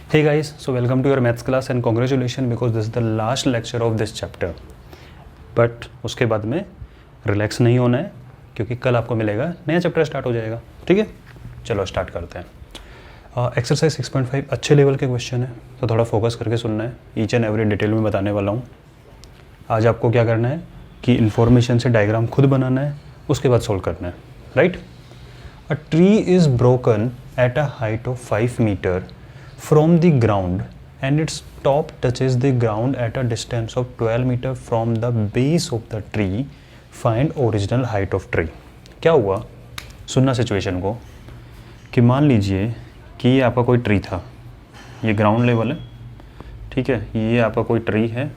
Hey guys, so welcome to your maths class and congratulations because this is the last lecture of this chapter. But उसके बाद में relax नहीं होना है क्योंकि कल आपको मिलेगा नया चैप्टर स्टार्ट हो जाएगा. ठीक है, चलो स्टार्ट करते हैं. एक्सरसाइज 6.5 अच्छे लेवल के क्वेश्चन है तो थोड़ा फोकस करके सुनना है. ईच एंड एवरी डिटेल में बताने वाला हूँ. आज आपको क्या करना है कि इन्फॉर्मेशन से डायग्राम खुद बनाना है, उसके बाद सोल्व करना है. Right. A tree is broken at a height of 5 metre from the ground and its top touches the ground at a distance of 12 meter from the base of the tree. Find original height of tree. क्या हुआ, सुनना situation को कि मान लीजिए कि ये आपका कोई ट्री था, ये ग्राउंड लेवल है. ठीक है, ये आपका कोई ट्री है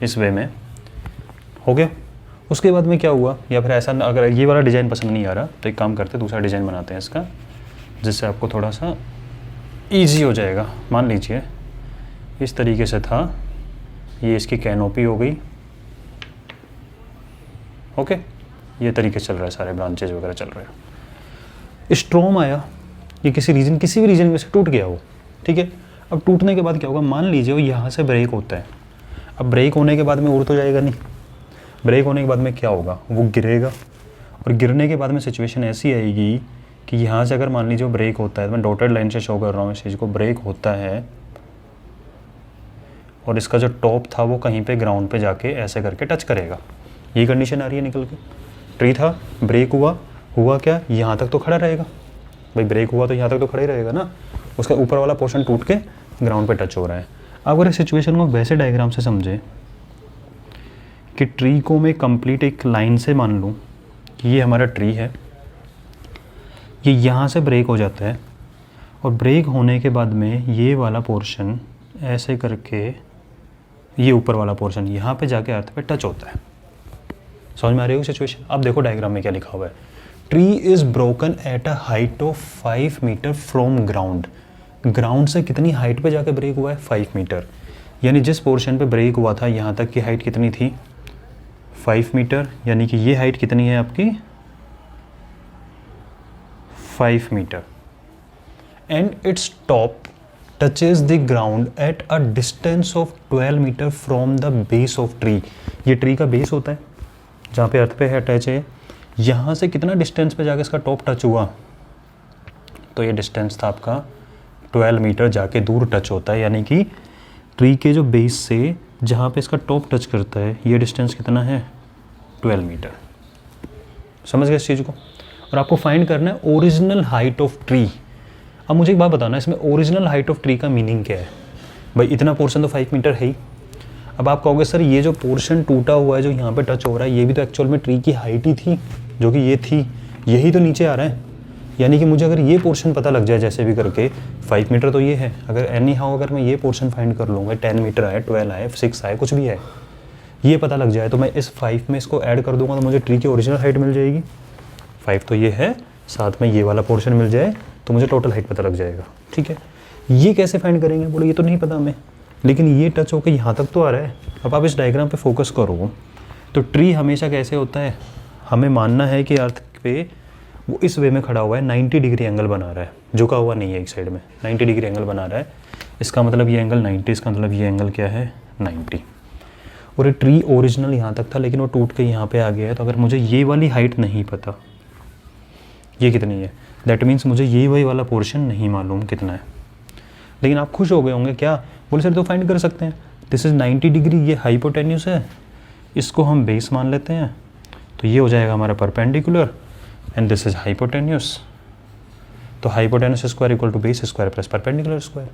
इस वे में. हो गया. उसके बाद में क्या हुआ, या फिर ऐसा अगर ये वाला डिज़ाइन पसंद नहीं आ रहा तो एक काम करते दूसरा डिज़ाइन बनाते हैं इसका, जिससे आपको थोड़ा सा ईजी हो जाएगा. मान लीजिए इस तरीके से था, ये इसकी कैनोपी हो गई. ओके, ये तरीके चल रहा है, सारे ब्रांचेज वगैरह चल रहे हैं. स्ट्रॉम आया, ये किसी भी रीजन में से टूट गया हो. ठीक है, अब टूटने के बाद क्या होगा, मान लीजिए वो यहाँ से ब्रेक होता है. अब ब्रेक होने के बाद में उड़ तो जाएगा नहीं. ब्रेक होने के बाद में क्या होगा, वो गिरेगा. और गिरने के बाद में सिचुएशन ऐसी आएगी कि यहाँ से अगर मान लीजिए ब्रेक होता है, मैं डॉटेड लाइन से शो कर रहा हूँ इस चीज़ को, ब्रेक होता है और इसका जो टॉप था वो कहीं पे ग्राउंड पे जाके ऐसे करके टच करेगा. ये कंडीशन आ रही है निकल के. ट्री था, ब्रेक हुआ क्या, यहाँ तक तो खड़ा रहेगा भाई. ब्रेक हुआ तो यहाँ तक तो खड़ा ही रहेगा ना. उसका ऊपर वाला पोर्शन टूट के ग्राउंड पे टच हो रहा है. अब अगर इस सिचुएशन को वैसे डायग्राम से समझे कि ट्री को मैं कंप्लीट एक लाइन से मान लूँ कि ये हमारा ट्री है, ये यहाँ से ब्रेक हो जाता है और ब्रेक होने के बाद में ये वाला पोर्शन ऐसे करके ये ऊपर वाला पोर्शन यहाँ पे जाके अर्थ पे टच होता है. समझ में आ रही हो सिचुएशन. अब देखो डायग्राम में क्या लिखा हुआ है. Tree is broken at a height of 5 metre from ground. Ground से कितनी हाइट पे जाके ब्रेक हुआ है, 5 मीटर. यानी जिस पोर्शन पे ब्रेक हुआ था यहाँ तक की हाइट कितनी थी, 5 मीटर. यानी कि ये हाइट कितनी है आपकी, 5 metre. And it's top touches the ground at a distance of 12 metre from the base of tree. ये ट्री का बेस होता है जहाँ पे अर्थ पे है टच है. यहाँ से कितना डिस्टेंस पे जाके इसका टॉप टच हुआ, तो ये डिस्टेंस था आपका 12 मीटर जाके दूर टच होता है. यानी कि ट्री के जो बेस से जहाँ पे इसका टॉप टच करता है ये डिस्टेंस कितना है, 12 मीटर. समझ गए इस चीज़ को. और आपको फाइंड करना है ओरिजिनल हाइट ऑफ ट्री. अब मुझे एक बात बताना है, इसमें ओरिजिनल हाइट ऑफ ट्री का मीनिंग क्या है. भाई इतना पोर्शन तो 5 मीटर है ही. अब आप कहोगे सर ये जो पोर्शन टूटा हुआ है जो यहाँ पे टच हो रहा है ये भी तो एक्चुअल में ट्री की हाइट ही थी, जो कि ये थी, यही तो नीचे आ रहा है. यानी कि मुझे अगर ये पोर्शन पता लग जाए जैसे भी करके, 5 मीटर तो ये है, अगर एनी हाउ अगर मैं ये पोर्शन फाइंड कर लूँगा, 10 मीटर आए, 12 आए, 6 आए, कुछ भी है, ये पता लग जाए तो मैं इस 5 में इसको ऐड कर दूंगा तो मुझे ट्री की ओरिजिनल हाइट मिल जाएगी. 5 तो ये है, साथ में ये वाला पोर्शन मिल जाए तो मुझे टोटल हाइट पता लग जाएगा. ठीक है, ये कैसे फाइंड करेंगे, बोलो ये तो नहीं पता हमें, लेकिन ये टच होकर यहाँ तक तो आ रहा है. अब आप इस डायग्राम पे फोकस करो तो ट्री हमेशा कैसे होता है, हमें मानना है कि अर्थ पे वो इस वे में खड़ा हुआ है, 90 डिग्री एंगल बना रहा है, झुका हुआ नहीं है एक साइड में, 90 डिग्री एंगल बना रहा है. इसका मतलब ये एंगल 90, इसका मतलब ये एंगल क्या है, 90. और ये ट्री ओरिजिनल यहाँ तक था लेकिन वो टूट के यहाँ पे आ गया है. तो अगर मुझे ये वाली हाइट नहीं पता ये कितनी है, दैट मीन्स मुझे ये वही वाला पोर्शन नहीं मालूम कितना है. लेकिन आप खुश हो गए होंगे, क्या बोले सर तो फाइंड कर सकते हैं. दिस इज़ 90 डिग्री, ये हाइपोटेन्यूस है, इसको हम बेस मान लेते हैं तो ये हो जाएगा हमारा perpendicular and this is hypotenuse. तो hypotenuse square equal to base square plus perpendicular square.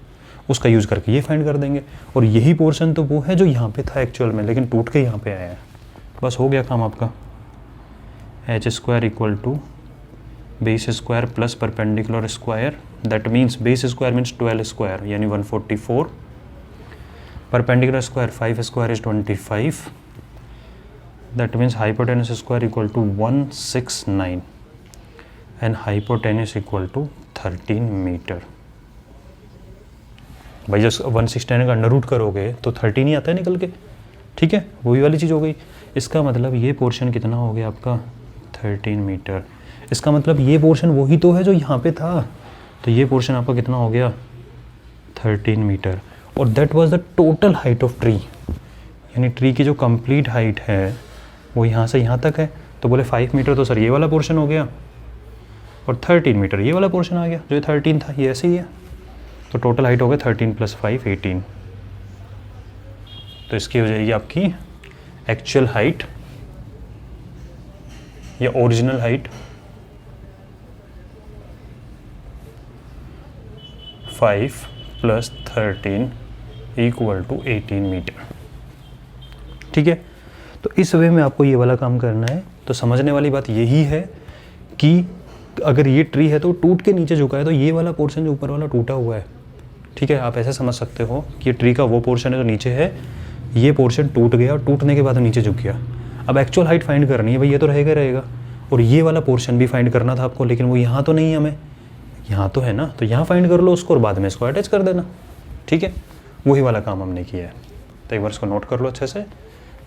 उसका यूज़ करके ये फाइंड कर देंगे. और यही पोर्शन तो वो है जो यहाँ पे था एक्चुअल में, लेकिन टूट के यहाँ पे आया है. बस हो गया काम आपका. H square equal to base square plus perpendicular square. That means base square means 12 square यानी 144. Perpendicular square 5 square is 25. That means hypotenuse square equal to 169 and hypotenuse equal to 13 metre. भाई जब 169 का अंडर रूट करोगे तो 13 ही आता है निकल के. ठीक है, वही वाली चीज़ हो गई. इसका मतलब ये पोर्शन कितना हो गया आपका, 13 मीटर. इसका मतलब ये पोर्शन वही तो है जो यहाँ पे था, तो ये पोर्शन आपका कितना हो गया, 13 मीटर और that was the total height of tree, यानी ट्री की जो कंप्लीट हाइट है वो यहाँ से यहाँ तक है। तो बोले 5 मीटर तो सर ये वाला पोर्शन हो गया और 13 मीटर ये वाला पोर्शन आ गया, जो 13 था ये ऐसे ही है। तो टोटल हाइट हो गया 13 + 5 18। तो इसकी हो जाएगी आपकी एक्चुअल हाइट या ओरिजिनल हाइट 5 + 13 = 18 मीटर। ठीक है, तो इस वे में आपको ये वाला काम करना है। तो समझने वाली बात यही है कि अगर ये ट्री है तो टूट के नीचे झुका है, तो ये वाला पोर्शन जो ऊपर वाला टूटा हुआ है, ठीक है, आप ऐसे समझ सकते हो कि ये ट्री का वो पोर्शन है जो नीचे है, ये पोर्शन टूट गया और टूटने के बाद नीचे झुक गया। अब एक्चुअल हाइट फाइंड करनी है भाई, ये तो रहेगा रहेगा, और ये वाला पोर्शन भी फाइंड करना था आपको, लेकिन वो यहाँ तो नहीं है, हमें यहाँ तो है ना, तो यहाँ फाइंड कर लो उसको और बाद में इसको अटैच कर देना। ठीक है, वही वाला काम हमने किया है। तो एक बार इसको नोट कर लो अच्छे से।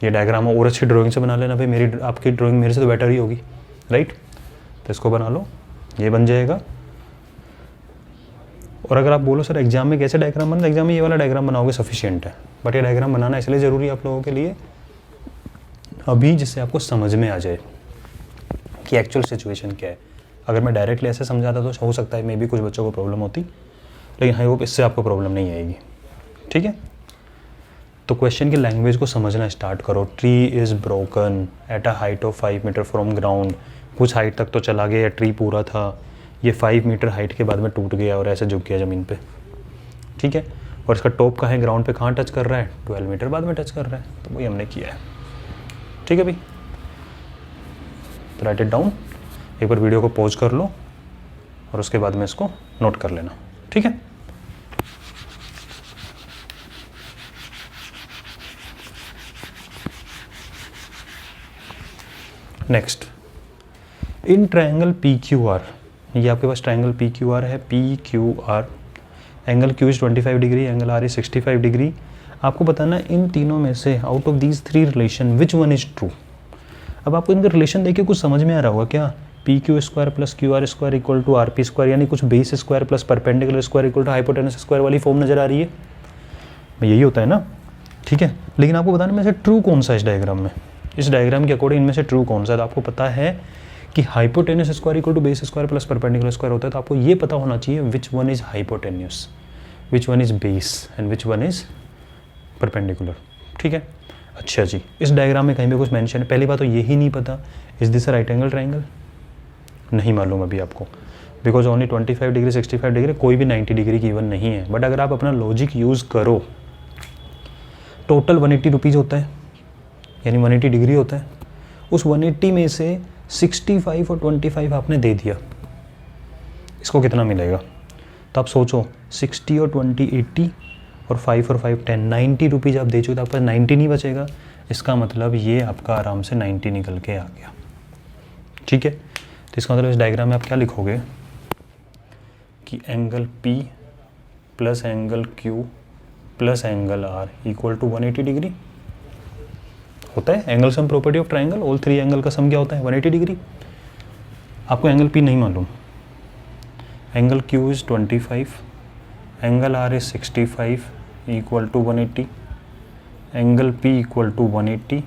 ये डायग्राम और अच्छी ड्राइंग से बना लेना भाई, मेरी आपकी ड्राइंग मेरे से तो बेटर ही होगी, राइट। तो इसको बना लो, ये बन जाएगा। और अगर आप बोलो सर एग्जाम में कैसे डायग्राम बनना, एग्जाम में ये वाला डायग्राम बनाओगे सफिशिएंट है, बट ये डायग्राम बनाना इसलिए ज़रूरी है आप लोगों के लिए अभी, जिससे आपको समझ में आ जाए कि एक्चुअल सिचुएशन क्या है। अगर मैं डायरेक्टली ऐसे समझाता तो हो सकता है मे भी कुछ बच्चों को प्रॉब्लम होती, लेकिन आई होप इससे आपको प्रॉब्लम नहीं आएगी। ठीक है, तो क्वेश्चन की लैंग्वेज को समझना स्टार्ट करो। Tree is broken at a height of 5 metre from ground. कुछ हाइट तक तो चला गया, ट्री पूरा था, ये 5 मीटर हाइट के बाद में टूट गया और ऐसे झुक गया ज़मीन पे। ठीक है, और इसका टॉप कहाँ है, ग्राउंड पे कहाँ टच कर रहा है, 12 मीटर बाद में टच कर रहा है, तो वही हमने किया है। ठीक है भाई, तो राइट इट डाउन, एक बार वीडियो को पॉज कर लो और उसके बाद में इसको नोट कर लेना। ठीक है, नेक्स्ट, इन ट्रायंगल PQR, ये आपके पास ट्रायंगल PQR है, PQR, angle Q is 25 degree, angle R is 65 degree. आपको बताना इन तीनों में से out of these 3 relation which one is true. अब आपको इनका रिलेशन देख के कुछ समझ में आ रहा होगा क्या, PQ² + QR² = RP², यानी कुछ base square plus perpendicular square = hypotenuse square वाली फॉर्म नजर आ रही है, यही होता है ना। ठीक है, लेकिन आपको बताना में से ट्रू कौन सा इस डायग्राम में, इस डायग्राम के अकॉर्डिंग इनमें से ट्रू कौन सा है। तो आपको पता है कि hypotenuse square = base square plus perpendicular square होता है, तो आपको ये पता होना चाहिए which one is hypotenuse, which one is base and which one is perpendicular. ठीक है, अच्छा जी, इस डायग्राम में कहीं भी कुछ मेंशन है, पहली बात तो यही नहीं पता is this right angle triangle, नहीं मालूम अभी आपको, बिकॉज ओनली 25 डिग्री 65 डिग्री, कोई भी 90 डिग्री की इवन नहीं है। बट अगर आप अपना लॉजिक यूज़ करो, टोटल 180 रुपीज़ होता है, यानी 180 डिग्री होता है, उस 180 में से 65 और 25 आपने दे दिया, इसको कितना मिलेगा। तो आप सोचो 60 और 20 80 और 5 और 5 10, 90 रुपीज़ आप दे चुके, तो आपका 90 नहीं बचेगा। इसका मतलब ये आपका आराम से 90 निकल के आ गया। ठीक है, तो इसका मतलब इस डायग्राम में आप क्या लिखोगे कि angle P + angle Q + angle R = 180 degree होता है। Angle sum property of triangle, all 3 angle का सम क्या होता है, 180 डिग्री। आपको एंगल P नहीं मालूम, angle Q is 25, angle R is 65 = 180, angle P = 180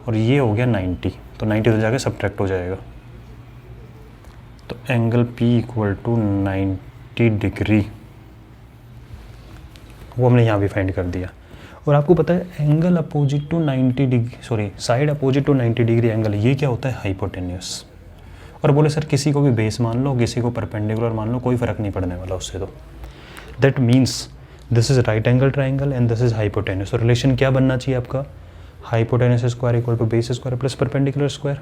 और ये हो गया 90, तो 90 तो जाके सब्ट्रैक्ट हो जाएगा, तो एंगल P = 90 डिग्री, वो हमने यहाँ भी फाइंड कर दिया। और आपको पता है angle opposite to 90 degree, sorry side opposite to 90 degree angle, ये क्या होता है, हाइपोटेन्यूस। और बोले सर किसी को भी बेस मान लो, किसी को परपेंडिकुलर मान लो, कोई फ़र्क नहीं पड़ने वाला उससे। तो that means this is right angle triangle and this is hypotenuse. तो रिलेशन क्या बनना चाहिए आपका, hypotenuse square = base square plus perpendicular square.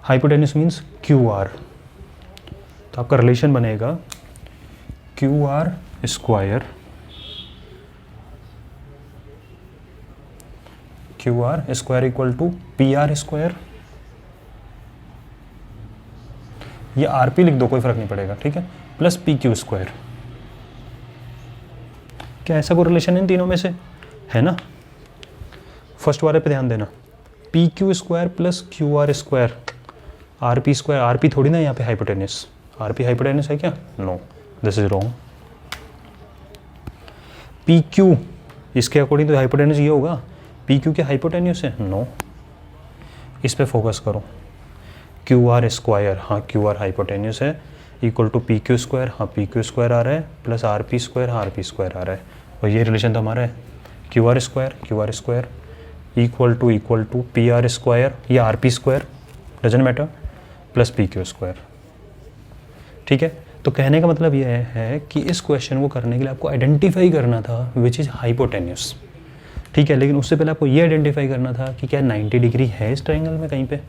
Hypotenuse means QR, तो आपका रिलेशन बनेगा QR² = PR², ये RP लिख दो, कोई फर्क नहीं पड़ेगा, ठीक है, प्लस PQ²। क्या ऐसा कोई रिलेशन इन तीनों में से है ना। फर्स्ट वाले पे ध्यान देना, PQ² + QR², RP², RP थोड़ी ना यहाँ पे हाइपोटेन्यूस, RP हाइपोटेन्यूस है क्या, no, this is wrong. P Q इसके अकॉर्डिंग तो हाइपोटेन्यूस ये होगा, पी क्यू क्या हाइपोटेन्यूस है? नो। इस पे फोकस करो, क्यू आर स्क्वायर, हाँ क्यू आर हाइपोटेन्यूस है, equal to P Q square, हाँ पी क्यू स्क्वायर आ रहा है, प्लस आर पी स्क्वायर, हाँ आर पी स्क्वायर आ रहा है। और ये रिलेशन तो हमारा है, Q R square equal to P are square या are P square, doesn't matter, plus P Q square. ठीक है, तो कहने का मतलब यह है कि इस क्वेश्चन को करने के लिए आपको आइडेंटिफाई करना था विच इज़ हाइपोटेन्यूस। ठीक है, लेकिन उससे पहले आपको ये आइडेंटिफाई करना था कि क्या 90 डिग्री है इस ट्राइंगल में कहीं पे,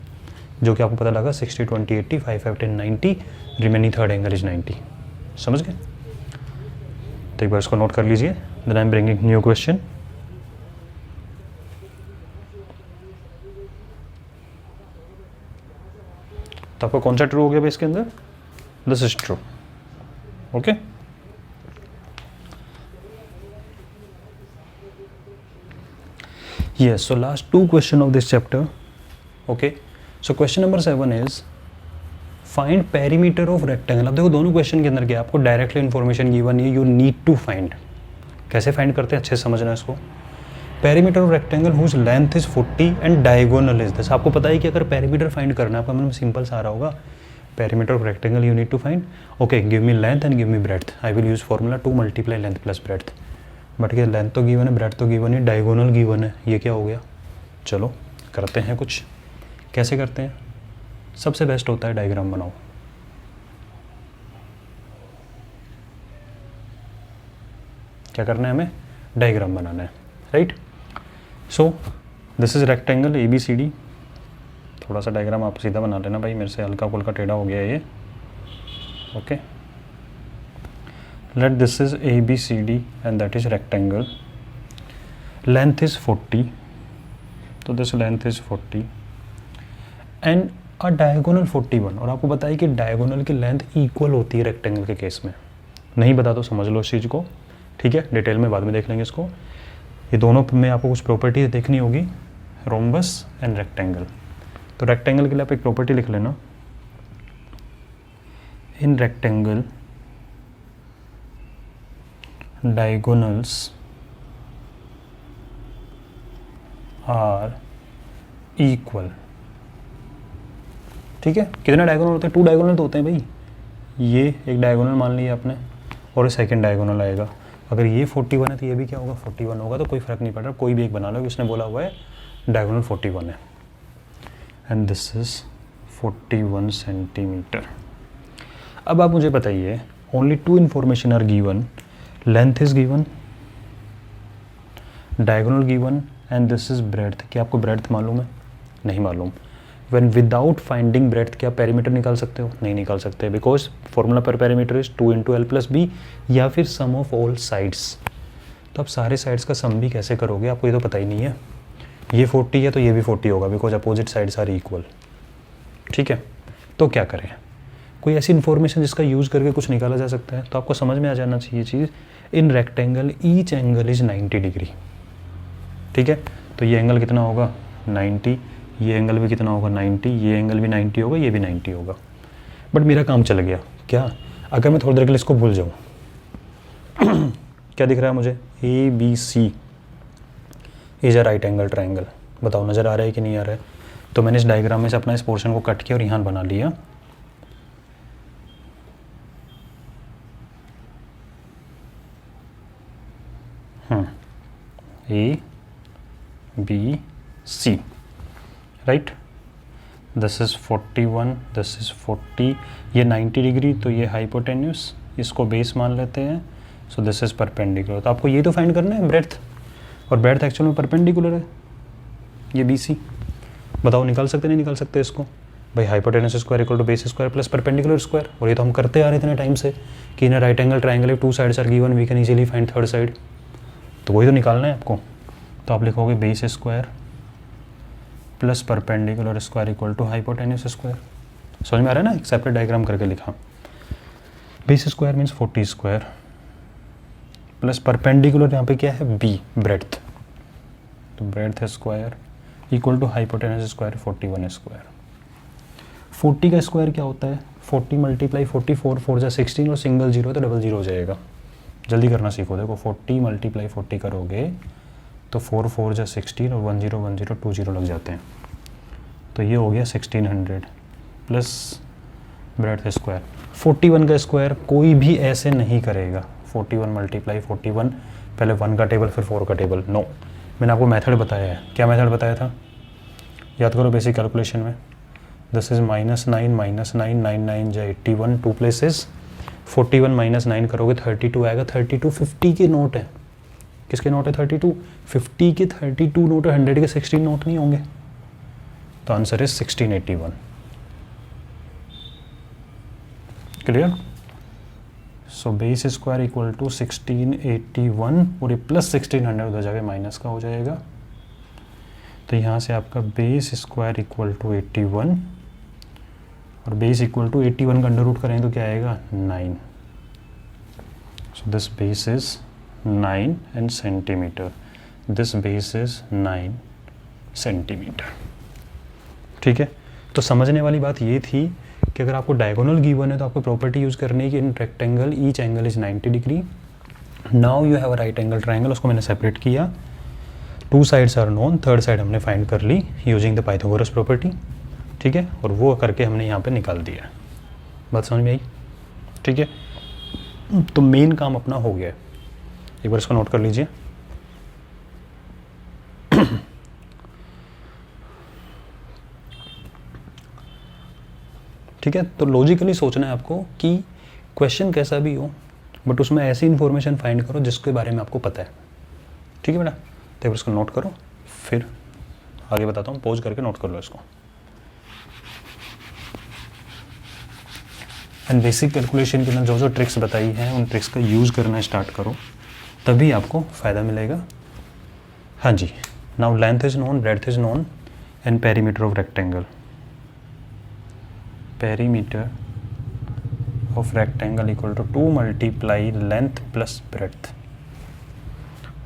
जो कि आपको पता लगा 60 20 80 5 5 10 90, रिमेनिंग थर्ड एंगल इज 90। समझ गए? तो एक बार इसको नोट कर लीजिए। Then I am bringing new question. तो आपका कौन सा ट्रू हो गया भाई इसके अंदर? This is true. Okay, yes, so last two question of this chapter. Okay, so question number 7 is find perimeter of rectangle. अब देखो दोनों क्वेश्चन के अंदर क्या आपको डायरेक्टली इन्फॉर्मेशन गिवन है, यू नीड टू फाइंड। कैसे फाइंड करते हैं अच्छे से समझना इसको। Perimeter of rectangle whose length is 40 and diagonal is this. आपको पता है कि अगर पेरीमीटर फाइंड करना है आपका मतलब सिंपल सा आ रहा होगा, perimeter of rectangle you need to find. Okay, give me length and give me breadth. I will use formula 2 × length plus breadth. But ये लेंथ तो गिवन है, ब्रेड्थ तो गिवन है, डायगोनल गिवन है, ये क्या हो गया? चलो करते हैं कुछ। कैसे करते हैं? सबसे बेस्ट होता है डायग्राम बनाओ। क्या करना है हमें? डायग्राम बनाना है, right. So this is rectangle A B C D. थोड़ा सा डायग्राम आप सीधा बना लेना भाई, मेरे से हल्का फुल्का टेढ़ा हो गया ये। Okay, let this is ABCD and that is rectangle, length is 40, तो this length is 40 and a diagonal 41। और आपको बताइए कि डायगोनल की लेंथ इक्वल होती है रेक्टेंगल के केस में। नहीं बता तो समझ लो इस चीज़ को, ठीक है, डिटेल में बाद में देख लेंगे इसको। ये दोनों में आपको कुछ प्रॉपर्टीज देखनी होगी, रोम्बस एंड रेक्टेंगल। तो रेक्टेंगल के लिए आप एक प्रॉपर्टी लिख लेना, in rectangle diagonals are equal। ठीक है, कितने डायगोनल होते हैं? 2 डायगोनल तो होते हैं भाई। ये एक डायगोनल मान लिया आपने और सेकंड डायगोनल आएगा। अगर ये 41 है तो ये भी क्या होगा? 41 होगा। तो कोई फ़र्क नहीं पड़ रहा, कोई भी एक बना लो, उसने बोला हुआ है डायगोनल 41 है एंड दिस इज 41 सेंटीमीटर। अब आप मुझे बताइए, only 2 information are given, length is given, diagonal given and this is breadth. क्या आपको ब्रेड्थ मालूम है? नहीं मालूम। व्हेन विदाउट फाइंडिंग ब्रेड्थ क्या पेरीमीटर निकाल सकते हो? नहीं निकाल सकते, बिकॉज फॉर्मूला पर पेरीमीटर इज 2 × L + B या फिर सम ऑफ ऑल साइड्स। तो आप सारे साइड्स का सम भी कैसे करोगे? आपको ये तो पता ही नहीं है। ये 40 है तो ये भी 40 होगा, because opposite sides are equal. ठीक है, तो क्या करें? कोई ऐसी इन्फॉर्मेशन जिसका यूज़ करके कुछ निकाला जा सकता है, तो आपको समझ में आ जाना चाहिए चीज़। In rectangle each angle is 90 degree. ठीक है, तो ये एंगल कितना होगा? 90। ये एंगल भी कितना होगा? 90। ये एंगल भी 90 होगा, ये भी 90 होगा। बट मेरा काम चल गया क्या? अगर मैं थोड़ी देर के लिए इसको भूल जाऊँ क्या दिख रहा है मुझे? ABC is a right angle triangle. बताओ नज़र आ रहा है कि नहीं आ रहा है? तो मैंने इस डायग्राम में से अपना इस पोर्शन को कट किया और यहाँ बना लिया। ABC, right. This is 41, this is 40, ये 90 डिग्री, तो ये हाइपोटेन्यूस, इसको बेस मान लेते हैं। सो दिस इज परपेंडिकुलर। तो आपको ये तो फाइंड करना है ब्रेड्थ, और ब्रेड्थ एक्चुअल में परपेंडिकुलर है, ये BC। बताओ निकाल सकते नहीं निकाल सकते इसको? भाई hypotenuse square equal to base square plus perpendicular square. और ये तो हम करते आ रहे इतने टाइम से कि in right angle triangle 2 sides are given, we can easily find third side. तो वही तो निकालना है आपको। तो आप लिखोगे base square plus perpendicular square equal to hypotenuse square. समझ में आ रहा है ना? एक सेपरेट डायग्राम करके लिखा। Base square means 40 square plus perpendicular यहाँ पे क्या है? B, breadth. तो breadth square equal to hypotenuse square 41 square. 40 का स्क्वायर क्या होता है? 40 × 40 44 4 जा 16 और सिंगल जीरो तो डबल जीरो हो जाएगा। जल्दी करना सीखो। देखो 40 मल्टीप्लाई 40 करोगे तो 4 4 जा 16 और 1 0 1 0 2 0 लग जाते हैं, तो ये हो गया 1600 प्लस ब्रेड्थ स्क्वायर। 41 का स्क्वायर कोई भी ऐसे नहीं करेगा। 41 मल्टीप्लाई 41, पहले 1 का टेबल फिर 4 का टेबल, नो। मैंने आपको मेथड बताया है। क्या मेथड बताया था? याद करो बेसिक कैलकुलेशन में। दिस इज -9 -9 9 9 जा 81, 2 प्लेसेस। 41 -9 करोगे 32 आएगा। 32 50 के नोट है। किसके नोट है? 32 50 के 32 नोट है, 100 के 16 नोट नहीं होंगे। तो answer is 1681। Clear? So base square equal to 1681 और ये प्लस 1600 उधर जाके माइनस का हो जाएगा। तो यहाँ से आपका बेस स्क्वायर इक्वल टू 81 और बेस इक्वल टू 81 का अंडर रूट करें तो क्या आएगा? 9। So this base is 9 and centimetre. This base is 9 centimetre. ठीक है, तो समझने वाली बात ये थी कि अगर आपको डायगोनल गिवन है तो आपको प्रॉपर्टी यूज़ करनी है कि in rectangle each angle is 90 degree. Now you have a right angle triangle, उसको मैंने सेपरेट किया। 2 sides are known, third side हमने फाइंड कर ली यूजिंग द पाइथागोरस प्रॉपर्टी। ठीक है, और वो करके हमने यहाँ पे निकाल दिया। बात समझ में आई? ठीक है, तो मेन काम अपना हो गया है। एक बार इसको नोट कर लीजिए। ठीक है, तो लॉजिकली सोचना है आपको कि क्वेश्चन कैसा भी हो बट उसमें ऐसी इन्फॉर्मेशन फाइंड करो जिसके बारे में आपको पता है। ठीक है बेटा, तो एक बार इसको नोट करो, फिर आगे बताता हूँ। पॉज करके नोट कर लो इसको। एंड बेसिक कैलकुलेशन के लिए जो जो ट्रिक्स बताई हैं उन ट्रिक्स का यूज़ करना स्टार्ट करो, तभी आपको फ़ायदा मिलेगा। हाँ जी, now length is known, breadth is known and perimeter of rectangle. Perimeter of rectangle equal to 2 multiply length plus breadth.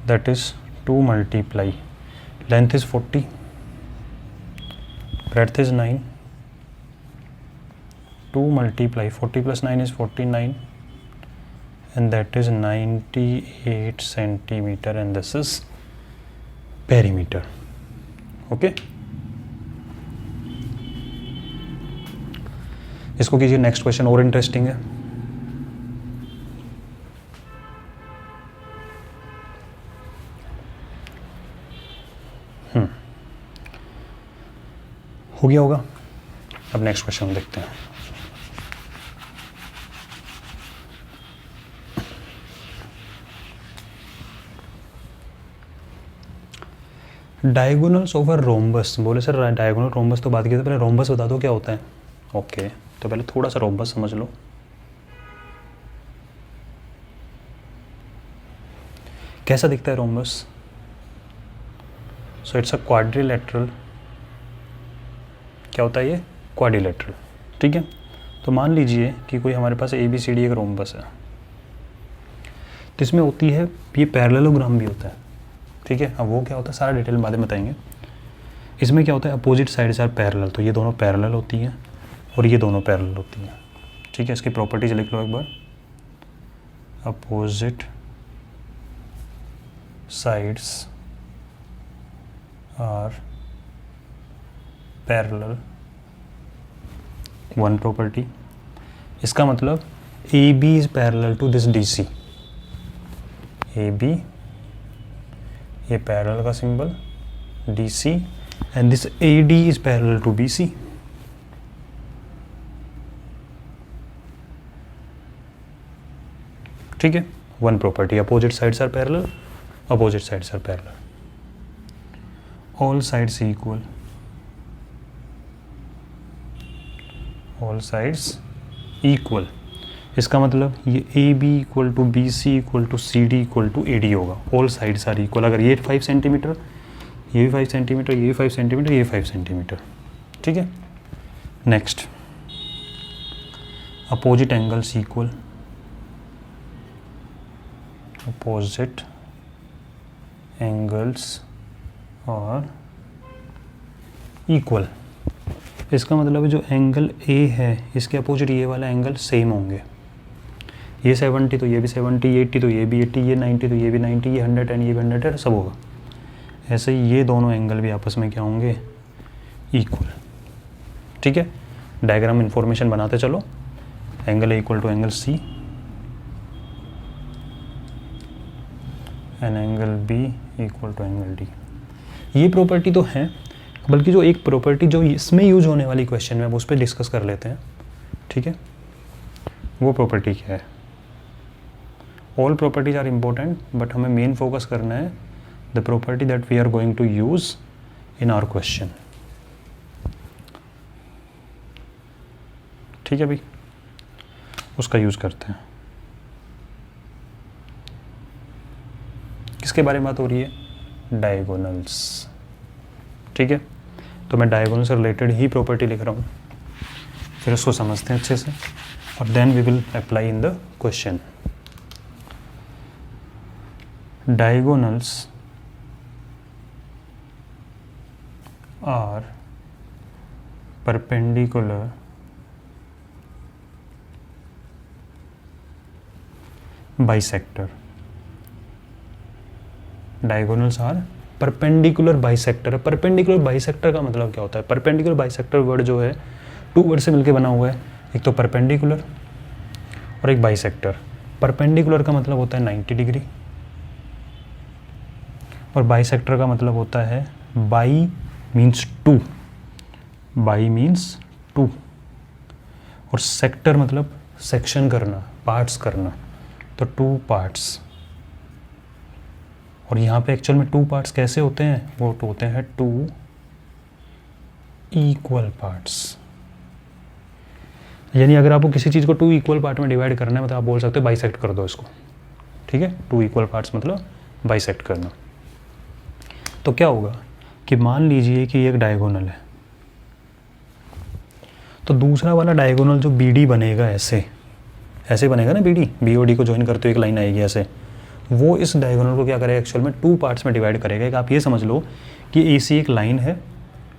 That is 2 multiply length is 40, breadth is 9. 2 multiply 40 plus 9 is 49 and that is 98 centimeter and this is perimeter. Okay. इसको कीजिए। Next question और interesting है। हो गया होगा। अब next question देखते हैं। Diagonals of a rhombus. बोले सर डायगोनल रोम्बस तो बात की थी, पहले रोम्बस बता दो क्या होता है। ओके, तो पहले थोड़ा सा रोम्बस समझ लो। कैसा दिखता है rhombus? So it's a quadrilateral. क्या होता है ये? क्वाड्रिलेटरल। ठीक है, तो मान लीजिए कि कोई हमारे पास ABCD एक रोम्बस है, तो इसमें होती है ये पैरेललोग्राम भी होता है। ठीक है, अब वो क्या होता है सारा डिटेल में बाद में बताएंगे। इसमें क्या होता है, अपोजिट साइड्स आर पैरेलल, तो ये दोनों पैरेलल होती हैं और ये दोनों पैरेलल होती हैं। ठीक है, इसकी प्रॉपर्टीज लिख लो एक बार। Opposite sides are parallel, one property. इसका मतलब AB is parallel to this DC। AB ये पैरेलल का symbol, DC and this AD is parallel to BC। ठीक है, one property. Opposite sides are parallel, opposite sides are parallel, all sides equal, all sides equal. इसका मतलब ये AB equal to BC equal to CD equal to AD होगा। All sides are equal. अगर ये 5 centimetre, ये भी 5 centimetre, ये 5 centimetre, ये 5 सेंटीमीटर। ठीक है, next opposite angles equal, opposite angles और इक्वल। इसका मतलब जो एंगल A है इसके अपोजिट ये वाला एंगल सेम होंगे। ये 70 तो ये भी 70, ये 80 तो ये भी 80, ये 90 तो ये भी 90, ये 110 ये भी 110, सब होगा। ऐसे ही ये दोनों एंगल भी आपस में क्या होंगे, इक्वल। ठीक है, डायग्राम इन्फॉर्मेशन बनाते चलो। Angle A equal to angle C and angle B equal to angle D. ये प्रॉपर्टी तो है, बल्कि जो एक प्रॉपर्टी जो इसमें यूज होने वाली क्वेश्चन में, अब उस पर डिस्कस कर लेते हैं। ठीक है, वो प्रॉपर्टी क्या है? All properties are important, but हमें मेन फोकस करना है the property that we are going to use in our question. ठीक है भाई, उसका यूज करते हैं। किसके बारे में बात हो रही है? डायगोनल्स। ठीक है, तो मैं डायगोनल से रिलेटेड ही प्रॉपर्टी लिख रहा हूँ, फिर उसको समझते हैं अच्छे से, और then we will apply in the question. Diagonals are perpendicular bisector. Diagonals are perpendicular bisector. Perpendicular bisector का मतलब क्या होता है? परपेंडिकुलर बाइसेक्टर वर्ड जो है 2 वर्ड से मिलकर बना हुआ है, एक तो परपेंडिकुलर और एक बाइसेक्टर। परपेंडिकुलर का मतलब होता है 90 डिग्री और बाइसेक्टर का मतलब होता है बाई मीन्स 2, बाई मीन्स 2 और सेक्टर मतलब सेक्शन करना, पार्ट्स करना, तो 2 पार्ट्स। और यहाँ पे एक्चुअल में 2 पार्ट्स कैसे होते हैं? वो होते हैं 2 इक्वल पार्ट्स। यानी अगर आपको किसी चीज़ को 2 इक्वल पार्ट में डिवाइड करना है, मतलब आप बोल सकते हो बाइसेक्ट कर दो इसको। ठीक है, 2 इक्वल पार्ट्स मतलब बाइसेक्ट करना। तो क्या होगा कि मान लीजिए कि एक डायगोनल है, तो दूसरा वाला डायगोनल जो BD बनेगा, ऐसे ऐसे बनेगा ना, BD B और D को ज्वाइन करते हुए एक लाइन आएगी ऐसे, वो इस डायगोनल को क्या करेगा, एक्चुअल में 2 पार्ट्स में डिवाइड करेगा। एक आप ये समझ लो कि AC एक लाइन है,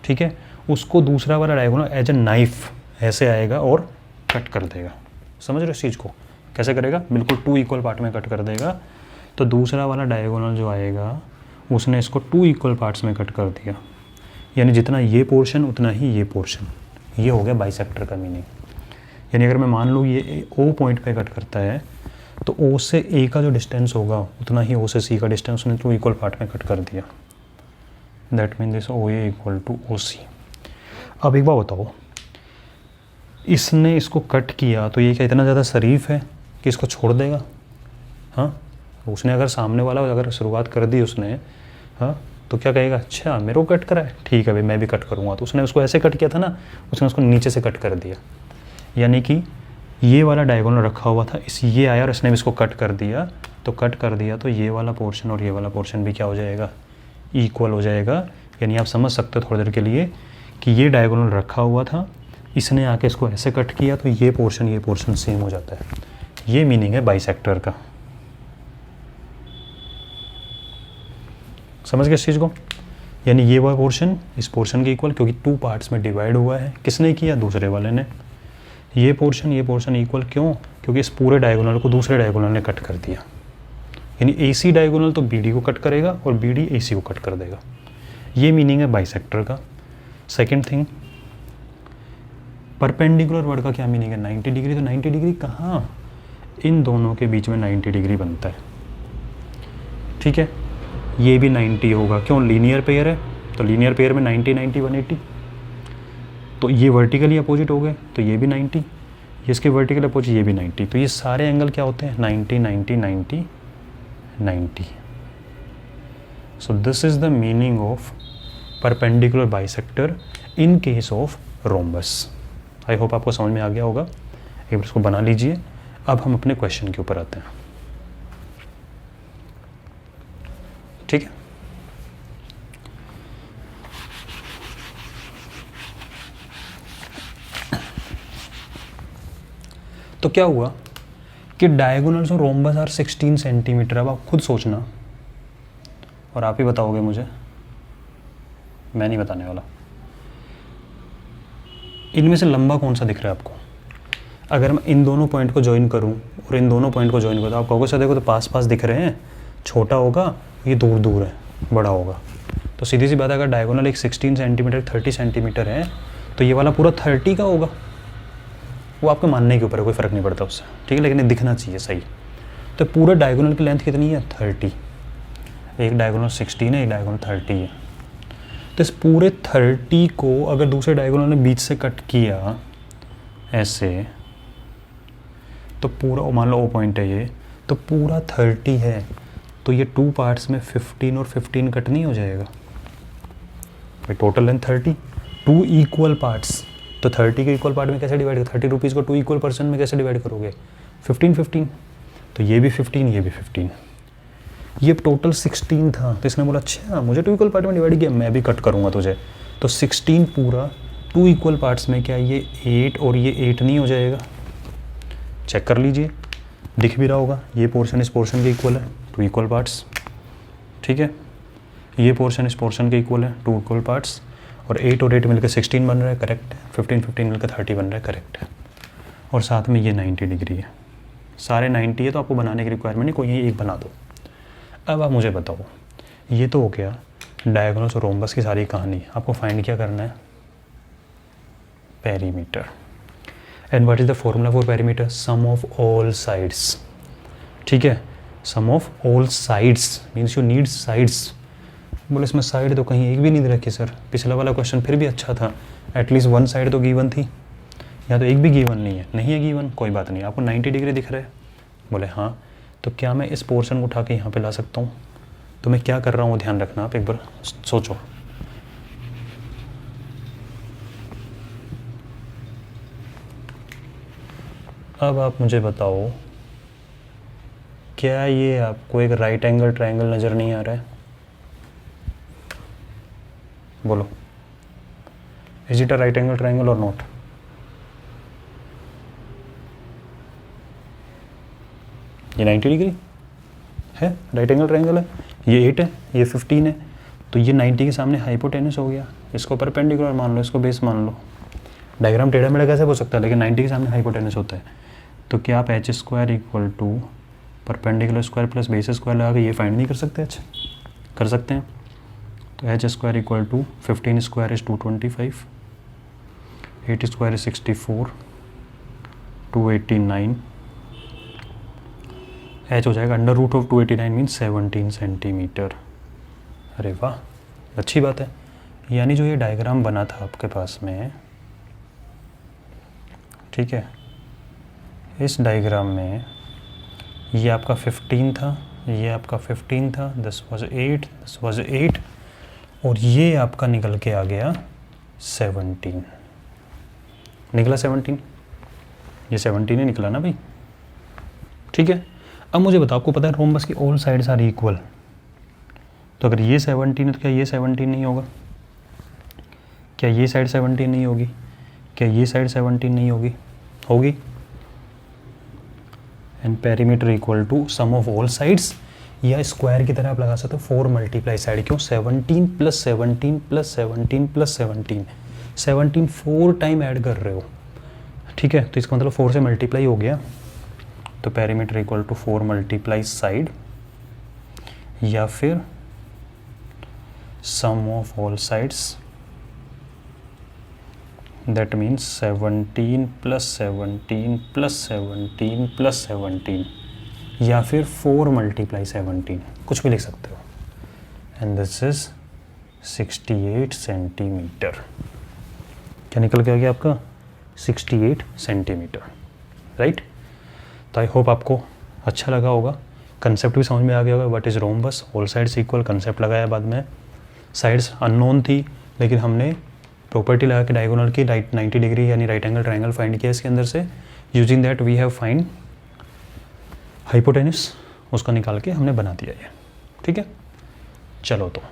ठीक है, उसको दूसरा वाला डायगोनल एज ए नाइफ ऐसे आएगा और कट कर देगा। समझ रहे हो इस चीज़ को? कैसे करेगा? बिल्कुल 2 इक्वल पार्ट में कट कर देगा। तो दूसरा वाला डायगोनल जो आएगा उसने इसको 2 इक्वल पार्ट्स में कट कर दिया, यानी जितना ये पोर्शन उतना ही ये पोर्शन। ये हो गया बाइसेक्टर का मीनिंग। यानी अगर मैं मान लूँ ये O पॉइंट पे कट करता है, तो O से A का जो डिस्टेंस होगा उतना ही O से C का डिस्टेंस उसने 2 इक्वल पार्ट में कट कर दिया। That mean this OA equal to OC। अब एक बात बताओ, इसने इसको कट किया तो ये क्या इतना ज़्यादा शरीफ है कि इसको छोड़ देगा? हाँ, उसने अगर सामने वाला अगर शुरुआत कर दी उसने, हाँ, तो क्या कहेगा, अच्छा मेरे को कट करा है, ठीक है भाई मैं भी कट करूँगा। तो उसने उसको ऐसे कट किया था ना, उसने उसको नीचे से कट कर दिया। यानी कि ये वाला डायगोनल रखा हुआ था, इस ये आया और इसने भी इसको कट कर दिया। तो कट कर दिया तो ये वाला पोर्शन और ये वाला पोर्शन भी क्या हो जाएगा, इक्वल हो जाएगा। यानी आप समझ सकते हो थोड़ी देर के लिए कि ये डायगोनल रखा हुआ था, इसने आके इसको ऐसे कट किया तो ये पोर्शन सेम हो जाता है। ये मीनिंग है बाइसेक्टर का। समझ गए इस चीज़ को? यानी ये वाला पोर्शन इस पोर्शन के इक्वल, क्योंकि 2 पार्ट्स में डिवाइड हुआ है। किसने किया? दूसरे वाले ने। ये पोर्शन इक्वल क्यों? क्योंकि इस पूरे डायगोनल को दूसरे डायगोनल ने कट कर दिया। यानी AC डायगोनल तो BD को कट करेगा और BD AC को कट कर देगा। ये मीनिंग है बाइसेक्टर का। सेकेंड थिंग, परपेंडिकुलर वर्ड का क्या मीनिंग है? 90 डिग्री। तो 90 डिग्री कहाँ? इन दोनों के बीच में 90 डिग्री बनता है। ठीक है, ये भी 90 होगा। क्यों? लीनियर पेयर है, तो लीनियर पेयर में 90 90 180। तो ये वर्टिकली अपोजिट हो गए, तो ये भी 90, ये इसके वर्टिकल अपोजिट, ये भी 90। तो ये सारे एंगल क्या होते हैं? 90 90 90 90। सो this is the meaning of perpendicular bisector in case of rhombus. I hope आपको समझ में आ गया होगा। एक बार इसको बना लीजिए। अब हम अपने क्वेश्चन के ऊपर आते हैं। ठीक है, तो क्या हुआ कि डायगोनल्स और रोम्बस आर 16 सेंटीमीटर। अब आप खुद सोचना और आप ही बताओगे मुझे, मैं नहीं बताने वाला। इनमें से लंबा कौन सा दिख रहा है आपको? अगर मैं इन दोनों पॉइंट को ज्वाइन करूँ और इन दोनों पॉइंट को ज्वाइन करूँ तो आप कहोगे सर देखो तो पास पास दिख रहे हैं, छोटा होगा, ये दूर दूर है, बड़ा होगा। तो सीधी सी बात है, अगर डायगोनल एक 16 सेंटीमीटर 30 सेंटीमीटर है तो ये वाला पूरा 30 का होगा। वो आपके मानने के ऊपर है, कोई फ़र्क नहीं पड़ता उससे, ठीक है, लेकिन ये दिखना चाहिए सही। तो पूरा डायगोनल की लेंथ कितनी है? 30। एक डायगोनल 16 है, एक डायगोनल 30 है। तो इस पूरे 30 को अगर दूसरे डायगोनल ने बीच से कट किया ऐसे, तो पूरा मान लो ओ पॉइंट है ये, तो पूरा 30 है, तो ये 2 पार्ट्स में 15 और 15 कट नहीं हो जाएगा भाई? टोटल लेंथ 30, 2 इक्वल पार्ट्स, तो 30 के इक्वल पार्ट में कैसे डिवाइड, 30 रुपीज़ को 2 इक्वल पर्सन में कैसे डिवाइड करोगे? 15 15, तो ये भी 15, ये भी 15, ये टोटल 16 था। तो इसने बोला अच्छा मुझे 2 इक्वल पार्ट में डिवाइड किया, मैं भी कट करूँगा तुझे। तो 16 पूरा 2 इक्वल पार्ट्स में, क्या ये 8 और ये 8 नहीं हो जाएगा? चेक कर लीजिए, दिख भी रहा होगा, ये पोर्शन इस पोर्शन के इक्वल है, 2 इक्वल पार्ट्स, ठीक है, ये पोर्शन इस पोर्शन के इक्वल है, 2 इक्वल पार्ट्स, और 8 और 8 मिलकर 16 बन रहा है, करेक्ट है। 15 15 मिलकर 30 बन रहा है, करेक्ट है। और साथ में ये 90 डिग्री है, सारे 90 है, तो आपको बनाने की रिक्वायरमेंट नहीं, कोई एक बना दो। अब आप मुझे बताओ, ये तो हो गया डायगोनल्स और रोम्बस की सारी कहानी। आपको फाइंड क्या करना है? Perimeter. And what is the formula for perimeter? Sum of all sides, ठीक है, sum of all sides means you need sides. बोले इसमें साइड तो कहीं एक भी नहीं दे रखी सर, पिछला वाला क्वेश्चन फिर भी अच्छा था, एटलीस्ट 1 साइड तो गिवन थी, या तो एक भी गिवन नहीं है। नहीं है गिवन, कोई बात नहीं, आपको 90 डिग्री दिख रहा है। बोले हाँ, तो क्या मैं इस पोर्शन को उठा के यहाँ पे ला सकता हूँ? तो मैं क्या कर रहा हूँ वो ध्यान रखना, आप एक बार सोचो। अब आप मुझे बताओ, क्या ये आपको एक राइट एंगल ट्रायंगल नज़र नहीं आ रहा है? बोलो, is it a right angle triangle और नॉट? ये 90 डिग्री है, राइट एंगल ट्रायंगल है, ये 8 है, ये 15 है, तो ये 90 के सामने हाइपोटेनस हो गया। इसको परपेंडिकुलर मान लो, इसको बेस मान लो। डायग्राम टेढ़ा मेढ़ा कैसे हो सकता है, लेकिन 90 के सामने हाइपोटेनस होता है। तो क्या आप h square equal to perpendicular square plus base square लगा के ये फाइंड नहीं कर सकते? अच्छा कर सकते हैं। तो h square equal to 15 square is 225, 8 square is 64, 289, h हो जाएगा under root of 289 means 17 centimetre. अरे वाह, अच्छी बात है। यानी जो ये डायग्राम बना था आपके पास में, ठीक है, इस डायग्राम में ये आपका 15 था, ये आपका 15 था, दिस वाज 8, दिस वाज 8, और ये आपका निकल के आ गया 17, निकला 17, ये 17 ही निकला ना भाई, ठीक है। अब मुझे बताओ, आपको पता है रोम्बस की ऑल साइड्स आर इक्वल, तो अगर ये 17 है तो क्या ये 17 नहीं होगा? क्या ये साइड 17 नहीं होगी? क्या ये साइड 17 नहीं होगी? होगी। And perimeter equal to sum of all sides, या स्क्वायर की तरह आप लगा सकते हो 4 मल्टीप्लाई साइड। क्यों? 17 plus 17 plus 17 plus 17, 17 4 time add कर रहे हो, ठीक है, तो इसका मतलब 4 से मल्टीप्लाई हो गया। तो perimeter equal to 4 multiply side, या फिर sum of all sides, that means 17 plus 17 plus 17 plus 17, या फिर 4 मल्टीप्लाई 17, कुछ भी लिख सकते हो। And this is 68 centimetre. क्या निकल के आ गया आपका? 68 सेंटीमीटर, राइट। तो आई होप आपको अच्छा लगा होगा, कंसेप्ट भी समझ में आ गया होगा। What is rhombus, all sides equal, concept लगाया बाद में। साइड्स अननोन थी, लेकिन हमने प्रॉपर्टी लगा के डायगोनल की 90 डिग्री यानी राइट एंगल ट्रायंगल फाइंड किया इसके अंदर से। Using that we have find hypotenuse, उसका निकाल के हमने बना दिया ये, ठीक है। चलो तो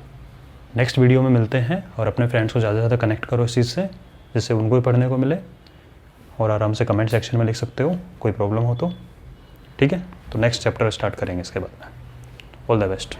नेक्स्ट वीडियो में मिलते हैं, और अपने फ्रेंड्स को ज़्यादा से ज़्यादा कनेक्ट करो इस चीज़ से, जिससे उनको भी पढ़ने को मिले, और आराम से कमेंट सेक्शन में लिख सकते हो कोई प्रॉब्लम हो तो, ठीक है। तो नेक्स्ट चैप्टर स्टार्ट करेंगे इसके बाद में। All the best.